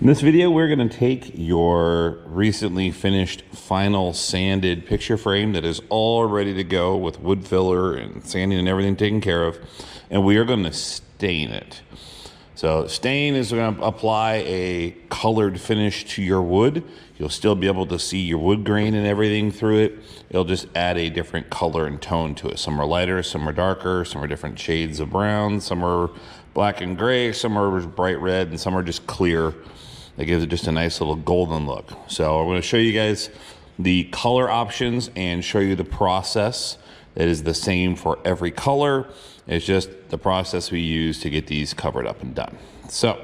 In this video, we're going to take your recently finished final sanded picture frame that is all ready to go with wood filler and sanding and everything taken care of, and we are going to stain it. So stain is going to apply a colored finish to your wood. You'll still be able to see your wood grain and everything through it. It'll just add a different color and tone to it. Some are lighter, some are darker, some are different shades of brown, some are black and gray, some are bright red, and some are just clear. That gives it just a nice little golden look. So I'm going to show you guys the color options and show you the process that is the same for every color. It's just the process we use to get these covered up and done. So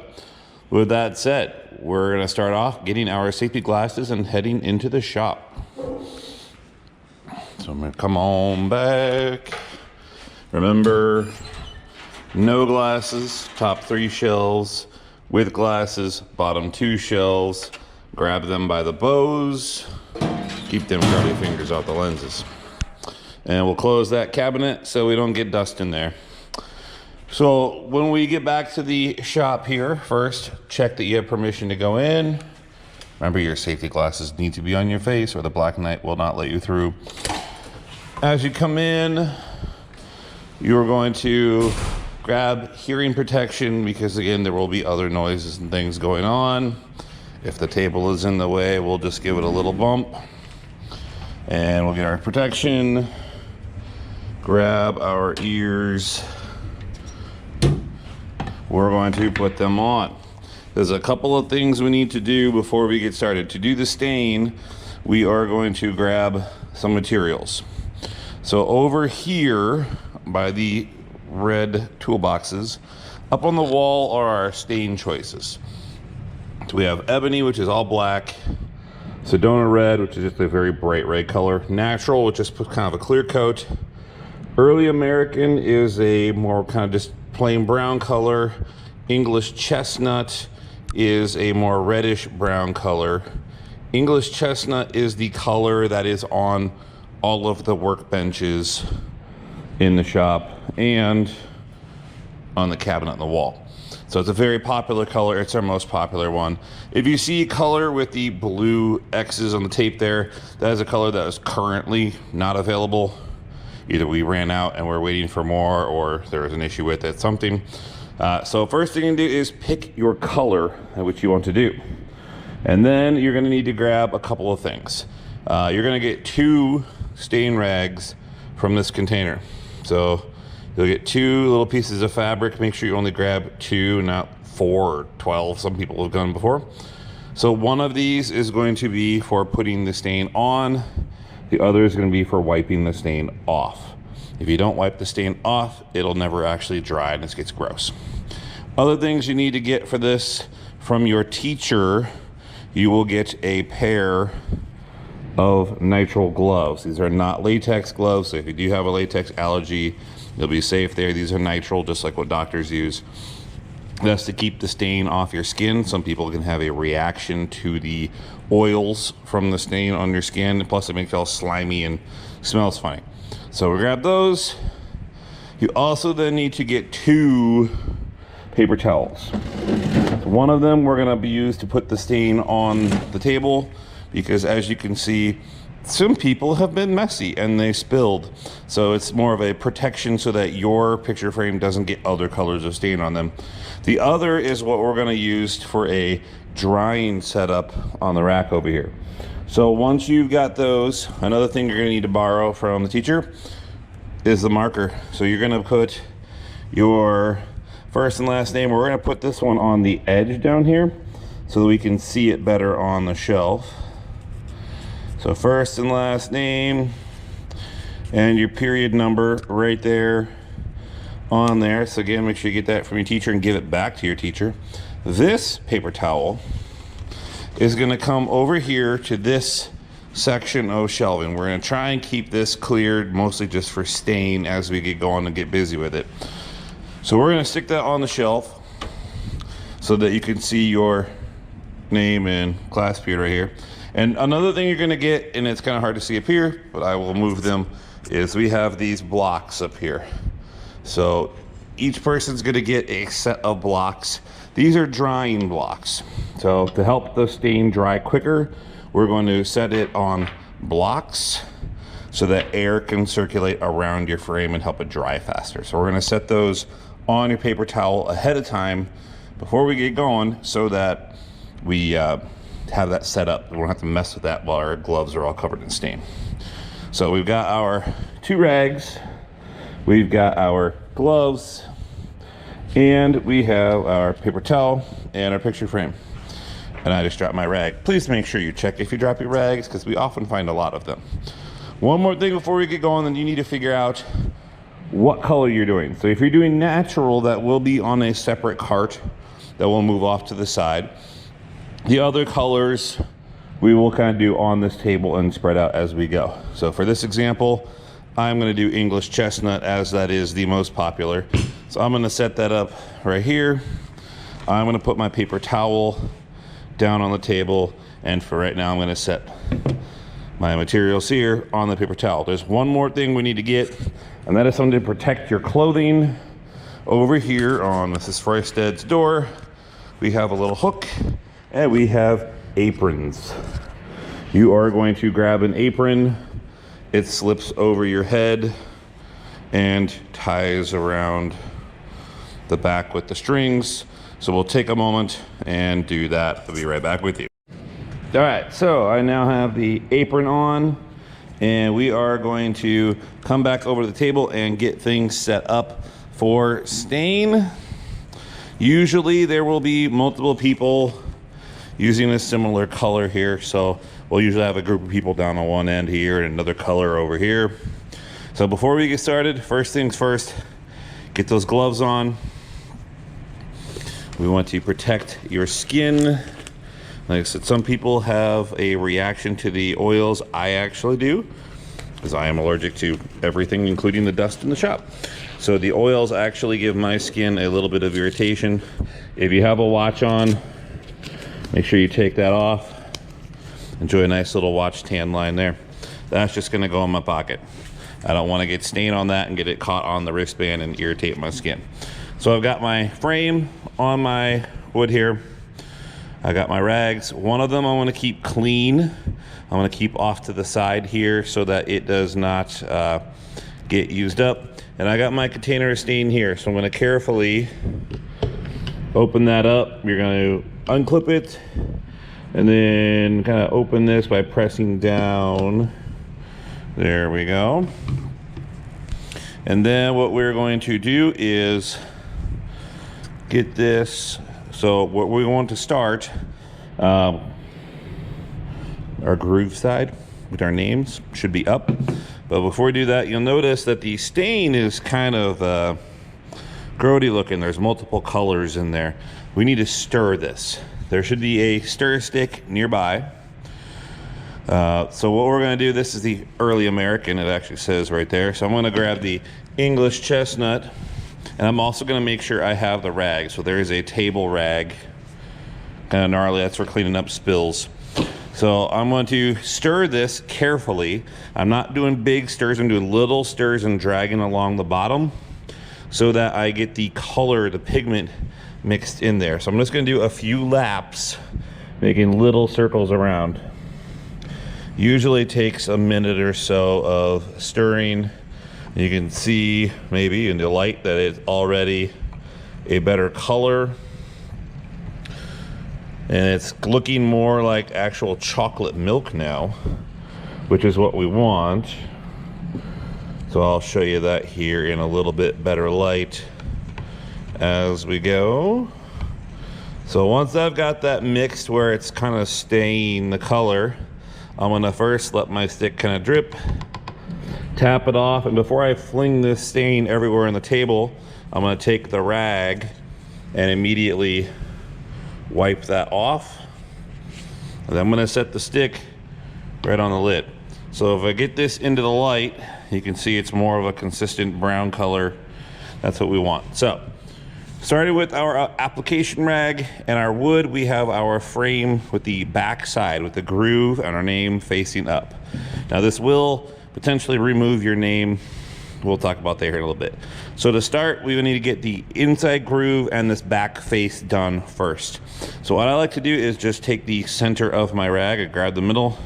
with that said, we're going to start off getting our safety glasses and heading into the shop. So I'm going to come on back. Remember, no glasses, top 3 shelves. With glasses, bottom 2 shelves. Grab them by the bows. Keep them curly fingers off the lenses. And we'll close that cabinet so we don't get dust in there. So when we get back to the shop here, first check that you have permission to go in. Remember, your safety glasses need to be on your face or the black knight will not let you through. As you come in, you're going to grab hearing protection because, again, there will be other noises and things going on. If the table is in the way, we'll just give it a little bump. And we'll get our protection. Grab our ears. We're going to put them on. There's a couple of things we need to do before we get started. To do the stain, we are going to grab some materials. So over here by the red toolboxes, up on the wall are our stain choices. So we have ebony, which is all black, Sedona red, which is just a very bright red color, natural, which is kind of a clear coat, early American is a more kind of just plain brown color, English chestnut is a more reddish brown color. English chestnut is the color that is on all of the workbenches in the shop and on the cabinet on the wall. So it's a very popular color. It's our most popular one. If you see color with the blue X's on the tape there, that is a color that is currently not available. Either we ran out and we're waiting for more, or there was an issue with it, something. So first thing you do is pick your color which you want to do. And then you're gonna need to grab a couple of things. You're gonna get 2 stain rags from this container. So you'll get 2 little pieces of fabric. Make sure you only grab 2, not 4 or 12. Some people have done before. So one of these is going to be for putting the stain on. The other is going to be for wiping the stain off. If you don't wipe the stain off, it'll never actually dry and it gets gross. Other things you need to get for this from your teacher, you will get a pair of nitrile gloves. These are not latex gloves, so if you do have a latex allergy, you'll be safe there. These are nitrile, just like what doctors use. That's to keep the stain off your skin. Some people can have a reaction to the oils from the stain on your skin, plus it makes it all slimy and smells funny. So we grab those. You also then need to get 2 paper towels. One of them we're gonna be used to put the stain on the table, because as you can see, some people have been messy and they spilled. So it's more of a protection so that your picture frame doesn't get other colors of stain on them. The other is what we're gonna use for a drying setup on the rack over here. So once you've got those, another thing you're gonna need to borrow from the teacher is the marker. So you're gonna put your first and last name. We're gonna put this one on the edge down here so that we can see it better on the shelf. So first and last name and your period number right there on there. So again, make sure you get that from your teacher and give it back to your teacher. This paper towel is gonna come over here to this section of shelving. We're gonna try and keep this cleared, mostly just for stain as we get going and get busy with it. So we're gonna stick that on the shelf so that you can see your name and class period right here. And another thing you're gonna get, and it's kind of hard to see up here, but I will move them, is we have these blocks up here. So each person's gonna get a set of blocks These are drying blocks. So to help the stain dry quicker, we're going to set it on blocks so that air can circulate around your frame and help it dry faster. So we're going to set those on your paper towel ahead of time before we get going, so that we have that set up. We won't have to mess with that while our gloves are all covered in stain. So we've got our 2 rags, we've got our gloves, and we have our paper towel and our picture frame. And I just dropped my rag. Please make sure you check if you drop your rags, because we often find a lot of them. One more thing before we get going, then you need to figure out what color you're doing. So if you're doing natural, that will be on a separate cart that will move off to the side. The other colors we will kind of do on this table and spread out as we go. So for this example, I'm going to do English chestnut, as that is the most popular. So I'm going to set that up right here. I'm going to put my paper towel down on the table, and for right now I'm going to set my materials here on the paper towel. There's one more thing we need to get, and that is something to protect your clothing. Over here on Mrs. Frosted's door, we have a little hook, and we have aprons. You are going to grab an apron. It slips over your head and ties around the back with the strings. So we'll take a moment and do that. I'll be right back with you. All right, so I now have the apron on, and we are going to come back over to the table and get things set up for stain. Usually there will be multiple people using a similar color here, so we'll usually have a group of people down on one end here and another color over here. So before we get started, first things first, get those gloves on. We want to protect your skin. Like I said, some people have a reaction to the oils. I actually do, because I am allergic to everything, including the dust in the shop. So the oils actually give my skin a little bit of irritation. If you have a watch on, make sure you take that off. Enjoy a nice little watch tan line there. That's just gonna go in my pocket. I don't wanna get stain on that and get it caught on the wristband and irritate my skin. So I've got my frame on my wood here. I got my rags. One of them I want to keep clean. I want to keep off to the side here so that it does not get used up. And I got my container of stain here, so I'm going to carefully open that up. You're going to unclip it and then kind of open this by pressing down. There we go. And then what we're going to do is get this. So what we want to start, our groove side with our names should be up. But before we do that, you'll notice that the stain is kind of grody looking. There's multiple colors in there. We need to stir this. There should be a stir stick nearby. So what we're going to do, this is the early American, it actually says right there. So I'm going to grab the English chestnut. And I'm also going to make sure I have the rag. So there is a table rag, kind of gnarly. That's for cleaning up spills. So I'm going to stir this carefully. I'm not doing big stirs. I'm doing little stirs and dragging along the bottom so that I get the color, the pigment mixed in there. So I'm just going to do a few laps, making little circles around. Usually takes a minute or so of stirring. You can see maybe in the light that it's already a better color, and it's looking more like actual chocolate milk now, which is what we want. So I'll show you that here in a little bit better light as we go. So once I've got that mixed where it's kind of staying the color, I'm gonna first let my stick kind of drip, tap it off, and before I fling this stain everywhere on the table, I'm going to take the rag and immediately wipe that off. And I'm going to set the stick right on the lid. So if I get this into the light, you can see it's more of a consistent brown color. That's what we want. So starting with our application rag and our wood, we have our frame with the back side with the groove and our name facing up. Now this will potentially remove your name we'll talk about that here in a little bit. So to start, we need to get the inside groove and this back face done first. So what I like to do is just take the center of my rag and grab the middle,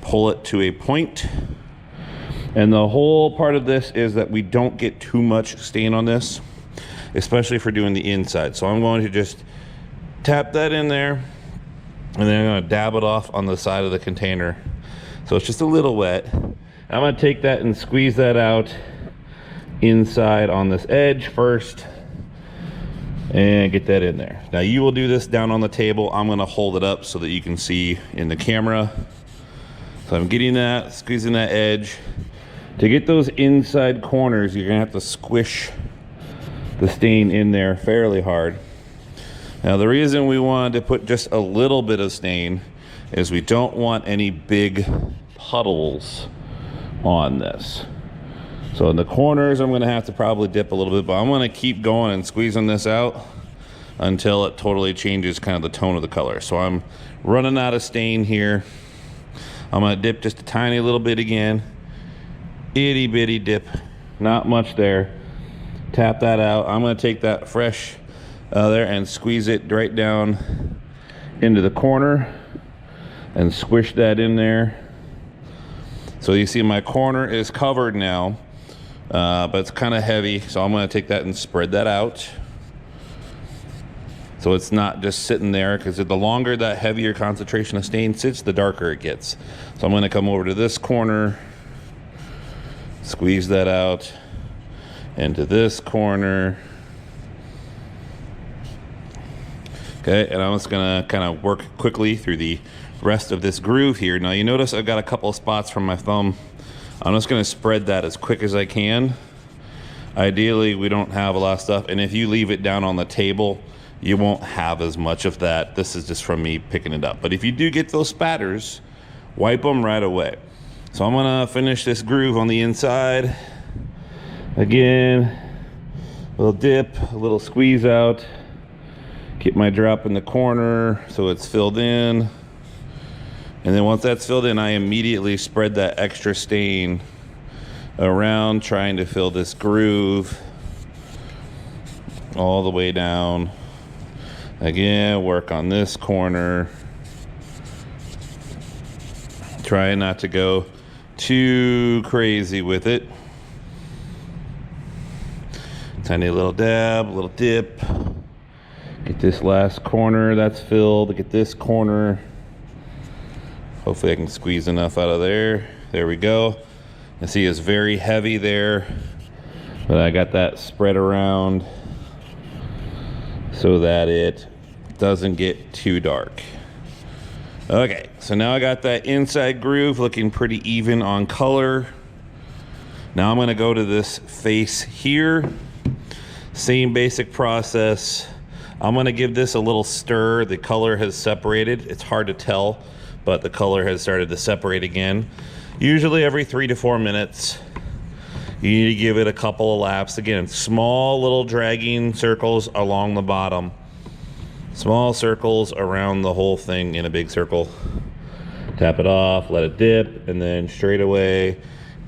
pull it to a point. And the whole part of this is that we don't get too much stain on this, especially for doing the inside. So I'm going to just tap that in there, and then I'm going to dab it off on the side of the container. So it's just a little wet. I'm going to take that and squeeze that out inside on this edge first and get that in there. Now you will do this down on the table. I'm going to hold it up so that you can see in the camera. So I'm getting that, squeezing that edge. To get those inside corners, you're gonna have to squish the stain in there fairly hard. Now the reason we wanted to put just a little bit of stain is we don't want any big puddles on this. So in the corners, I'm gonna have to probably dip a little bit, but I'm gonna keep going and squeezing this out until it totally changes kind of the tone of the color. So I'm running out of stain here. I'm gonna dip just a tiny little bit again. Itty bitty dip, not much there. Tap that out. I'm gonna take that fresh there and squeeze it right down into the corner and squish that in there. So you see my corner is covered now, but it's kind of heavy. So I'm gonna take that and spread that out. So it's not just sitting there, because the longer that heavier concentration of stain sits, the darker it gets. So I'm gonna come over to this corner, squeeze that out into this corner. Okay, and I'm just gonna kind of work quickly through the rest of this groove here. Now you notice I've got a couple of spots from my thumb. I'm just gonna spread that as quick as I can. Ideally, we don't have a lot of stuff, and if you leave it down on the table, you won't have as much of that. This is just from me picking it up. But if you do get those spatters, wipe them right away. So I'm gonna finish this groove on the inside. Again, a little dip, a little squeeze out. Get my drop in the corner so it's filled in. And then once that's filled in, I immediately spread that extra stain around, trying to fill this groove all the way down. Again, work on this corner. Try not to go too crazy with it. Tiny little dab, little dip. Get this last corner that's filled. Get this corner. Hopefully I can squeeze enough out of there. There we go. You see it's very heavy there, but I got that spread around so that it doesn't get too dark. Okay, so now I got that inside groove looking pretty even on color. Now I'm gonna go to this face here. Same basic process. I'm gonna give this a little stir. The color has separated. It's hard to tell, but the color has started to separate again. Usually every 3 to 4 minutes. You need to give it a couple of laps. Again, small little dragging circles along the bottom. Small circles around the whole thing in a big circle. Tap it off, let it dip, and then straight away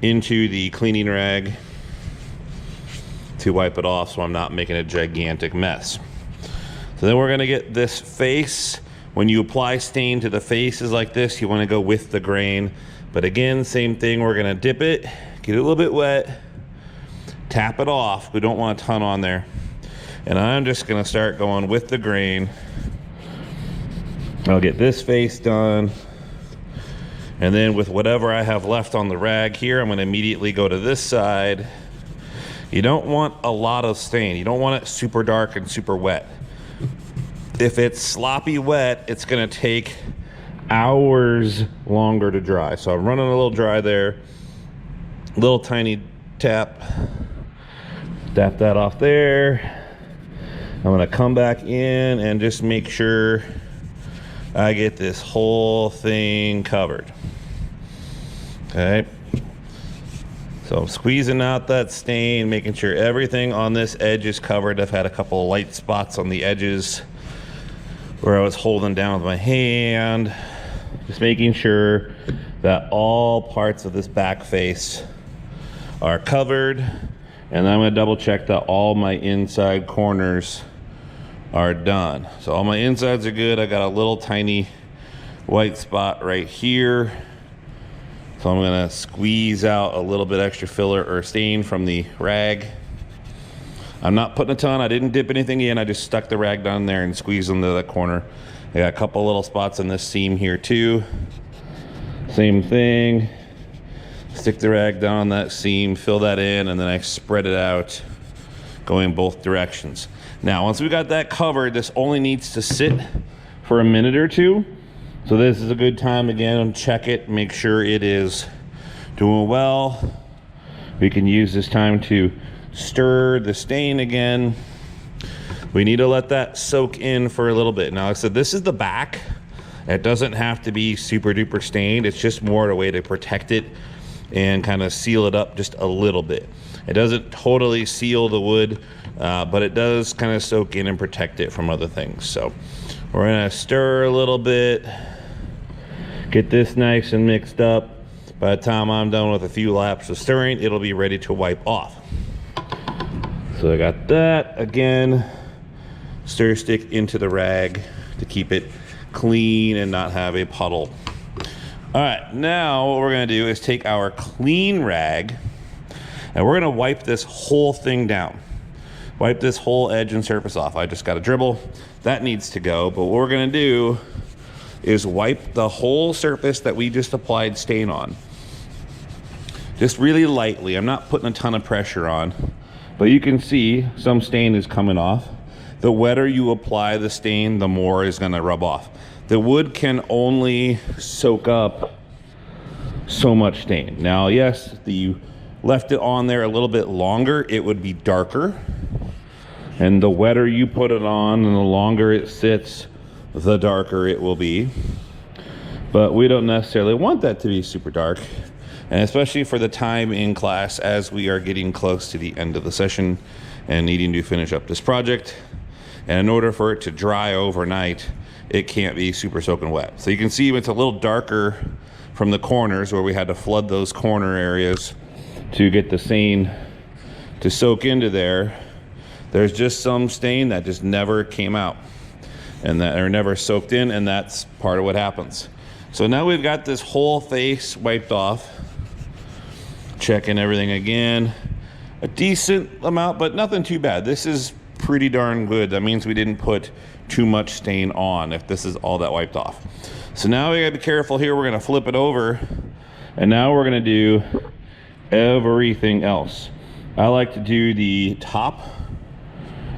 into the cleaning rag to wipe it off so I'm not making a gigantic mess. So then we're gonna get this face. When you apply stain to the faces like this, you wanna go with the grain. But again, same thing, we're gonna dip it, get it a little bit wet, tap it off. We don't want a ton on there. And I'm just gonna start going with the grain. I'll get this face done. And then with whatever I have left on the rag here, I'm gonna immediately go to this side. You don't want a lot of stain. You don't want it super dark and super wet. If it's sloppy wet, it's gonna take hours longer to dry. So I'm running a little dry there. Little tiny tap. Tap that off there. I'm gonna come back in and just make sure I get this whole thing covered. Okay. So I'm squeezing out that stain, making sure everything on this edge is covered. I've had a couple of light spots on the edges where I was holding down with my hand. Just making sure that all parts of this back face are covered. And I'm gonna double check that all my inside corners are done. So all my insides are good. I got a little tiny white spot right here. So I'm gonna squeeze out a little bit extra filler or stain from the rag. I'm not putting a ton, I didn't dip anything in, I just stuck the rag down there and squeezed into that corner. I got a couple little spots in this seam here too. Same thing. Stick the rag down that seam, fill that in, and then I spread it out going both directions. Now, once we got that covered, this only needs to sit for a minute or two. So this is a good time again, check it, make sure it is doing well. We can use this time to stir the stain again. We need to let that soak in for a little bit. Now, like I said, this is the back. It doesn't have to be super duper stained. It's just more a way to protect it and kind of seal it up just a little bit. It doesn't totally seal the wood, but it does kind of soak in and protect it from other things. So we're gonna stir a little bit, get this nice and mixed up. By the time I'm done with a few laps of stirring, it'll be ready to wipe off. So I got that. Again, stir stick into the rag to keep it clean and not have a puddle. All right, now what we're gonna do is take our clean rag and we're gonna wipe this whole thing down. Wipe this whole edge and surface off. I just got a dribble. That needs to go, but what we're gonna do is wipe the whole surface that we just applied stain on. Just really lightly. I'm not putting a ton of pressure on, but you can see some stain is coming off. The wetter you apply the stain, the more is gonna rub off. The wood can only soak up so much stain. Now, yes, if you left it on there a little bit longer, it would be darker. And the wetter you put it on and the longer it sits, the darker it will be. But we don't necessarily want that to be super dark. And especially for the time in class as we are getting close to the end of the session and needing to finish up this project. And in order for it to dry overnight, it can't be super soaking wet. So you can see it's a little darker from the corners where we had to flood those corner areas to get the stain to soak into there. There's just some stain that just never came out and that are never soaked in, and that's part of what happens. So now we've got this whole face wiped off. Checking everything again. A decent amount, but nothing too bad. This is pretty darn good. That means we didn't put too much stain on if this is all that wiped off. So now we gotta be careful here. We're gonna flip it over, and now we're gonna do everything else. I like to do the top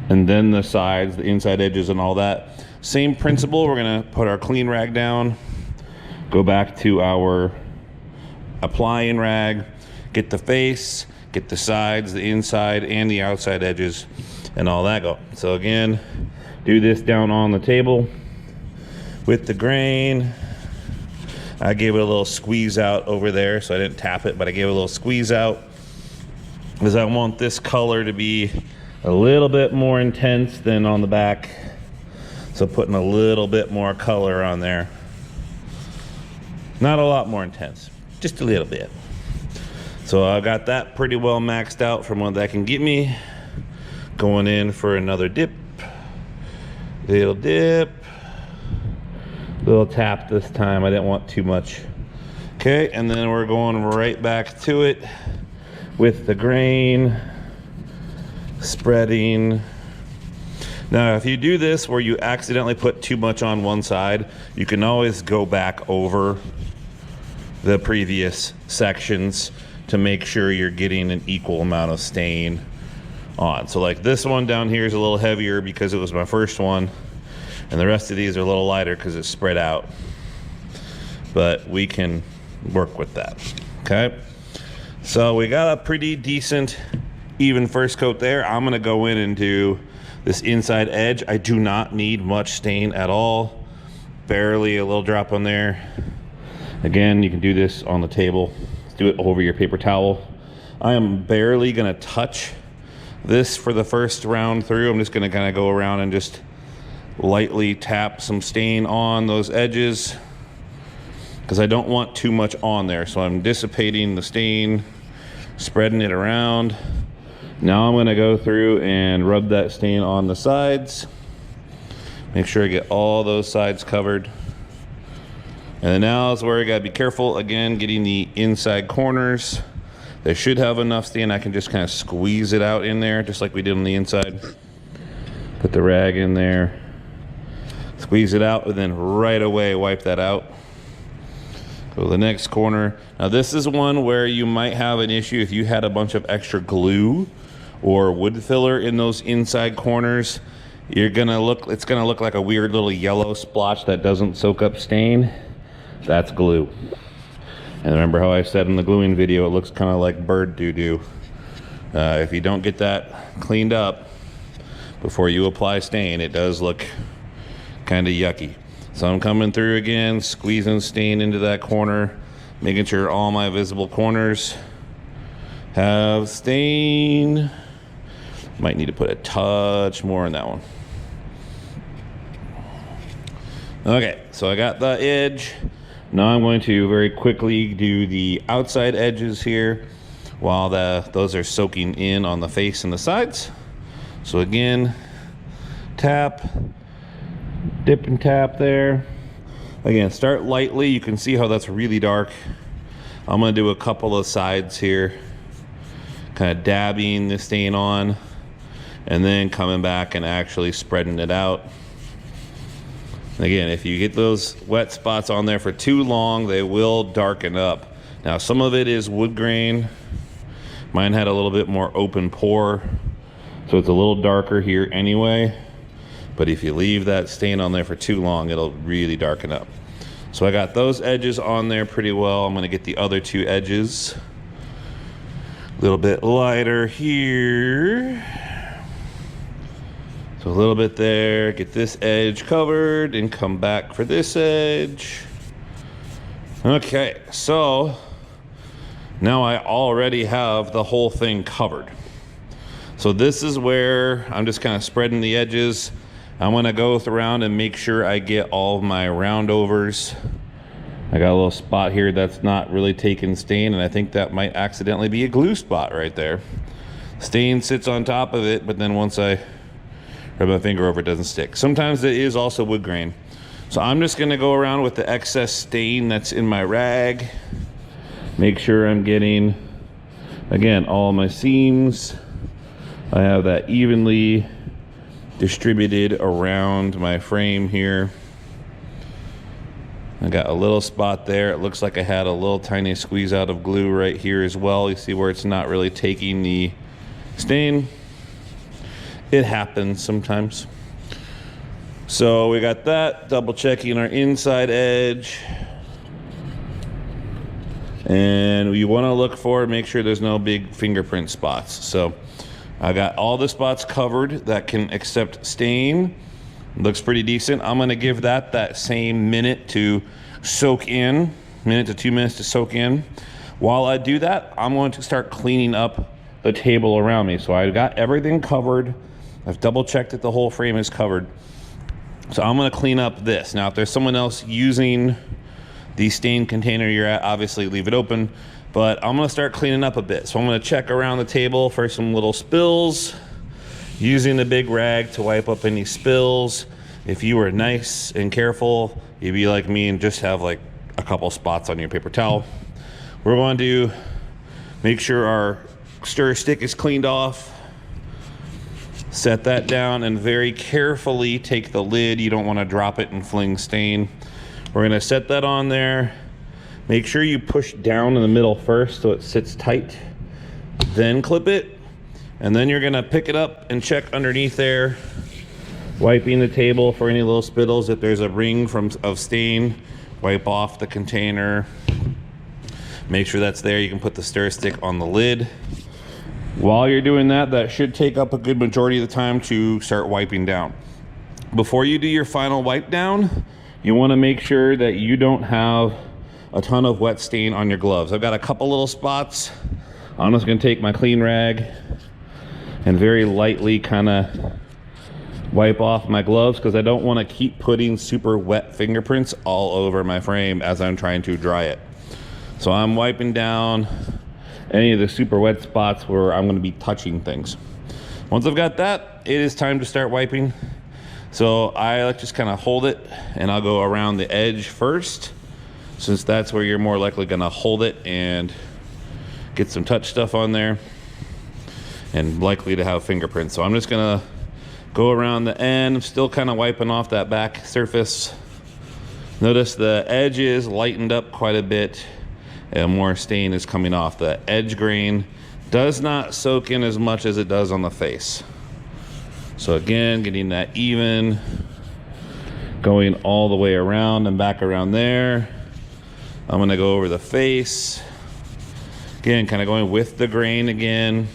and then the sides, the inside edges and all that. Same principle. We're gonna put our clean rag down, go back to our applying rag, get the face, get the sides, the inside and the outside edges and all that go. So again, do this down on the table with the grain. I gave it a little squeeze out over there, so I didn't tap it, but I gave it a little squeeze out because I want this color to be a little bit more intense than on the back. So putting a little bit more color on there. Not a lot more intense, just a little bit. So I got that pretty well maxed out from what that can get me. Going in for another dip. Little dip. Little tap this time. I didn't want too much. Okay, and then we're going right back to it with the grain. Spreading. Now, if you do this where you accidentally put too much on one side, you can always go back over the previous sections to make sure you're getting an equal amount of stain on. So like this one down here is a little heavier because it was my first one, and the rest of these are a little lighter because it's spread out. But we can work with that, okay? So we got a pretty decent even first coat there. I'm gonna go in and do this inside edge. I do not need much stain at all. Barely a little drop on there. Again, you can do this on the table. Do it over your paper towel. I am barely gonna touch this for the first round through. I'm just gonna kind of go around and just lightly tap some stain on those edges because I don't want too much on there. So I'm dissipating the stain spreading it around. Now I'm going to go through and rub that stain on the sides. Make sure I get all those sides covered. And then now is where I gotta be careful, again, getting the inside corners. They should have enough stain. I can just kind of squeeze it out in there, just like we did on the inside. Put the rag in there, squeeze it out, and then right away wipe that out. Go to the next corner. Now this is one where you might have an issue if you had a bunch of extra glue or wood filler in those inside corners. It's gonna look like a weird little yellow splotch that doesn't soak up stain. That's glue. And remember how I said in the gluing video, it looks kind of like bird doo-doo. If you don't get that cleaned up before you apply stain, it does look kind of yucky. So I'm coming through again, squeezing stain into that corner, making sure all my visible corners have stain. Might need to put a touch more in that one. Okay, so I got the edge. Now I'm going to very quickly do the outside edges here while those are soaking in on the face and the sides. So again, tap, dip and tap there. Again, start lightly. You can see how that's really dark. I'm gonna do a couple of sides here, kind of dabbing the stain on, and then coming back and actually spreading it out. Again, if you get those wet spots on there for too long, they will darken up. Now, some of it is wood grain. Mine had a little bit more open pore, so it's a little darker here anyway. But if you leave that stain on there for too long, it'll really darken up. So I got those edges on there pretty well. I'm gonna get the other two edges a little bit lighter here. So a little bit there, get this edge covered and come back for this edge. Okay, so now I already have the whole thing covered. So this is where I'm just kind of spreading the edges. I'm gonna go around and make sure I get all of my roundovers. I got a little spot here that's not really taking stain, and I think that might accidentally be a glue spot right there. Stain sits on top of it, but then once I rub my finger over, it doesn't stick. Sometimes it is also wood grain. So I'm just gonna go around with the excess stain that's in my rag. Make sure I'm getting, again, all my seams. I have that evenly distributed around my frame here. I got a little spot there. It looks like I had a little tiny squeeze out of glue right here as well. You see where it's not really taking the stain. It happens sometimes. So we got that, double checking our inside edge. And you want to look for, make sure there's no big fingerprint spots. So I got all the spots covered that can accept stain. Looks pretty decent. I'm going to give that same minute to soak in, minute to 2 minutes to soak in. While I do that, I'm going to start cleaning up the table around me. So I got everything covered. I've double checked that the whole frame is covered. So I'm going to clean up this. Now, if there's someone else using the stain container you're at, obviously leave it open. But I'm going to start cleaning up a bit. So I'm going to check around the table for some little spills, using the big rag to wipe up any spills. If you were nice and careful, you'd be like me and just have like a couple spots on your paper towel. We're going to make sure our stir stick is cleaned off. Set that down and very carefully take the lid. You don't want to drop it and fling stain. We're going to set that on there. Make sure you push down in the middle first so it sits tight. Then clip it. And then you're going to pick it up and check underneath there. Wiping the table for any little spittles. If there's a ring of stain, wipe off the container. Make sure that's there. You can put the stir stick on the lid. While you're doing that, that should take up a good majority of the time to start wiping down. Before you do your final wipe down, you want to make sure that you don't have a ton of wet stain on your gloves. I've got a couple little spots. I'm just going to take my clean rag and very lightly kind of wipe off my gloves because I don't want to keep putting super wet fingerprints all over my frame as I'm trying to dry it. So I'm wiping down any of the super wet spots where I'm gonna be touching things. Once I've got that, it is time to start wiping. So I like just kind of hold it, and I'll go around the edge first, since that's where you're more likely gonna hold it and get some touch stuff on there and likely to have fingerprints. So I'm just gonna go around the end, still kind of wiping off that back surface. Notice the edge is lightened up quite a bit and more stain is coming off. The edge grain does not soak in as much as it does on the face. So again, getting that even, going all the way around and back around there. I'm gonna go over the face. Again, kind of going with the grain again.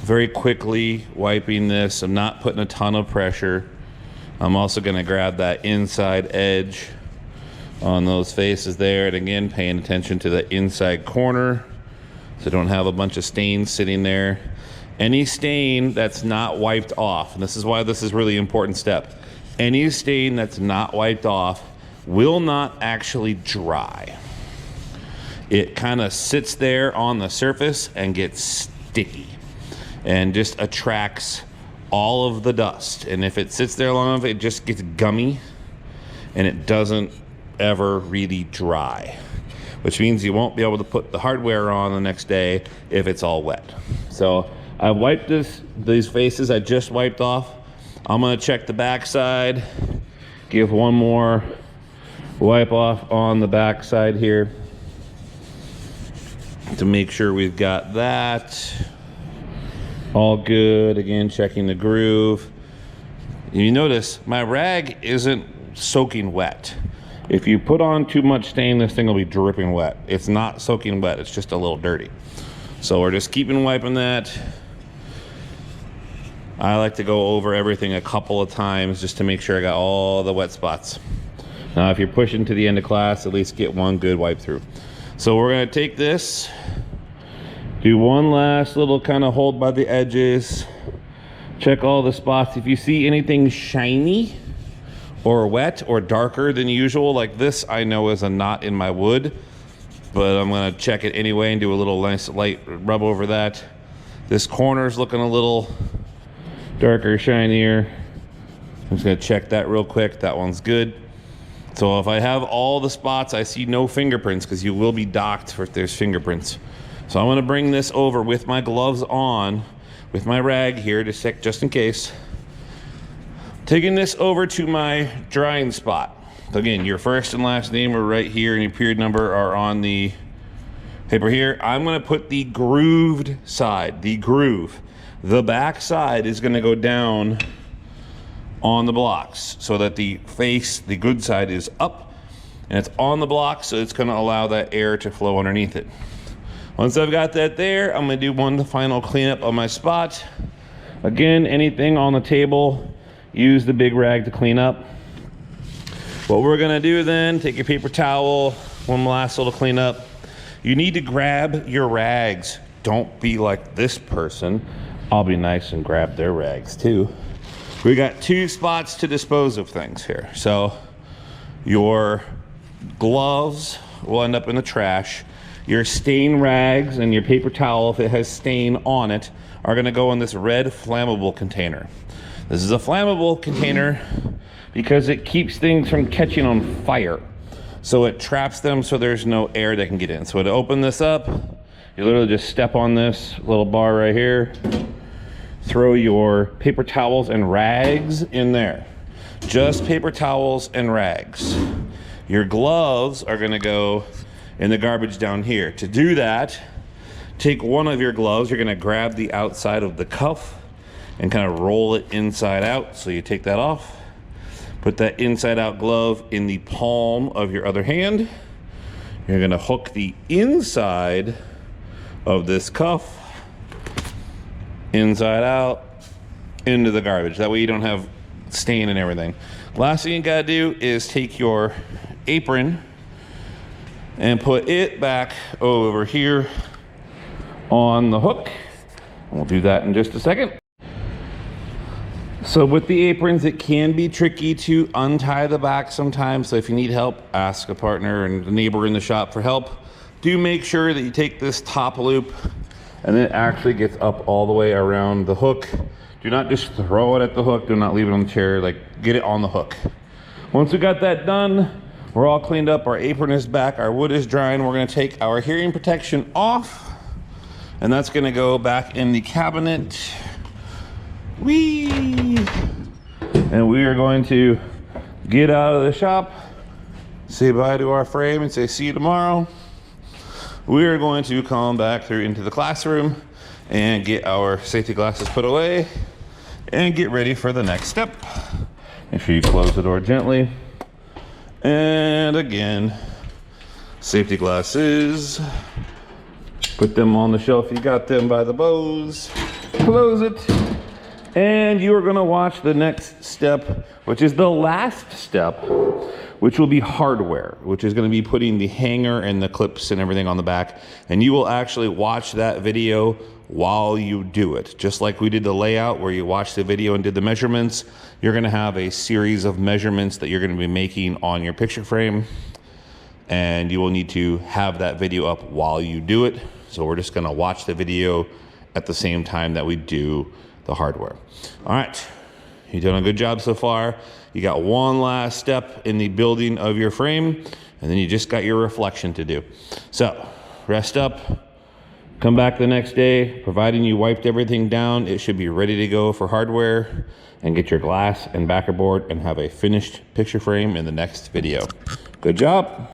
Very quickly wiping this. I'm not putting a ton of pressure. I'm also gonna grab that inside edge on those faces there, and again paying attention to the inside corner so don't have a bunch of stains sitting there. Any stain that's not wiped off, and this is why this is really important step, any stain that's not wiped off will not actually dry. It kind of sits there on the surface and gets sticky and just attracts all of the dust, and if it sits there long enough it just gets gummy and it doesn't ever really dry, which means you won't be able to put the hardware on the next day if it's all wet. So I wiped these faces I just wiped off. I'm gonna check the back side, give one more wipe off on the back side here to make sure we've got that all good. Again, checking the groove. You notice my rag isn't soaking wet. If you put on too much stain, this thing will be dripping wet. It's not soaking wet, it's just a little dirty. So we're just keeping wiping that. I like to go over everything a couple of times just to make sure I got all the wet spots. Now, if you're pushing to the end of class, at least get one good wipe through. So we're gonna take this, do one last little kind of hold by the edges, check all the spots. If you see anything shiny or wet or darker than usual, like this I know is a knot in my wood, but I'm gonna check it anyway and do a little nice light rub over that. This corner's looking a little darker, shinier. I'm just gonna check that real quick. That one's good. So if I have all the spots, I see no fingerprints, because you will be docked if there's fingerprints. So I'm gonna bring this over with my gloves on, with my rag here, just in case. Taking this over to my drying spot. So again, your first and last name are right here, and your period number are on the paper here. I'm gonna put the grooved side, the groove. The back side is gonna go down on the blocks so that the face, the good side, is up and it's on the block, so it's gonna allow that air to flow underneath it. Once I've got that there, I'm gonna do one final cleanup on my spot. Again, anything on the table, use the big rag to clean up. What we're gonna do then, take your paper towel, one last little cleanup. You need to grab your rags. Don't be like this person. I'll be nice and grab their rags too. We got two spots to dispose of things here. So your gloves will end up in the trash. Your stain rags and your paper towel, if it has stain on it, are gonna go in this red flammable container. This is a flammable container because it keeps things from catching on fire. So it traps them so there's no air that can get in. So to open this up, you literally just step on this little bar right here, throw your paper towels and rags in there. Just paper towels and rags. Your gloves are gonna go in the garbage down here. To do that, take one of your gloves, you're gonna grab the outside of the cuff and kind of roll it inside out. So you take that off, put that inside out glove in the palm of your other hand. You're gonna hook the inside of this cuff inside out into the garbage. That way you don't have stain and everything. Last thing you gotta do is take your apron and put it back over here on the hook. We'll do that in just a second. So with the aprons, it can be tricky to untie the back sometimes. So if you need help, ask a partner and a neighbor in the shop for help. do make sure that you take this top loop and it actually gets up all the way around the hook. Do not just throw it at the hook. Do not leave it on the chair. Like, get it on the hook. Once we got that done, we're all cleaned up. Our apron is back. Our wood is drying. We're gonna take our hearing protection off, and that's gonna go back in the cabinet. Whee! And we are going to get out of the shop, say bye to our frame and say see you tomorrow. We are going to come back through into the classroom and get our safety glasses put away and get ready for the next step. Make sure you close the door gently. And again, safety glasses. Put them on the shelf. You got them by the bows. Close it. And you are gonna watch the next step, which is the last step, which will be hardware, which is gonna be putting the hanger and the clips and everything on the back. And you will actually watch that video while you do it. Just like we did the layout where you watched the video and did the measurements, you're gonna have a series of measurements that you're gonna be making on your picture frame. And you will need to have that video up while you do it. So we're just gonna watch the video at the same time that we do the hardware. All right, you've done a good job so far. You got one last step in the building of your frame, and then you just got your reflection to do. So rest up, come back the next day, providing you wiped everything down, it should be ready to go for hardware, and get your glass and backer board and have a finished picture frame in the next video. Good job.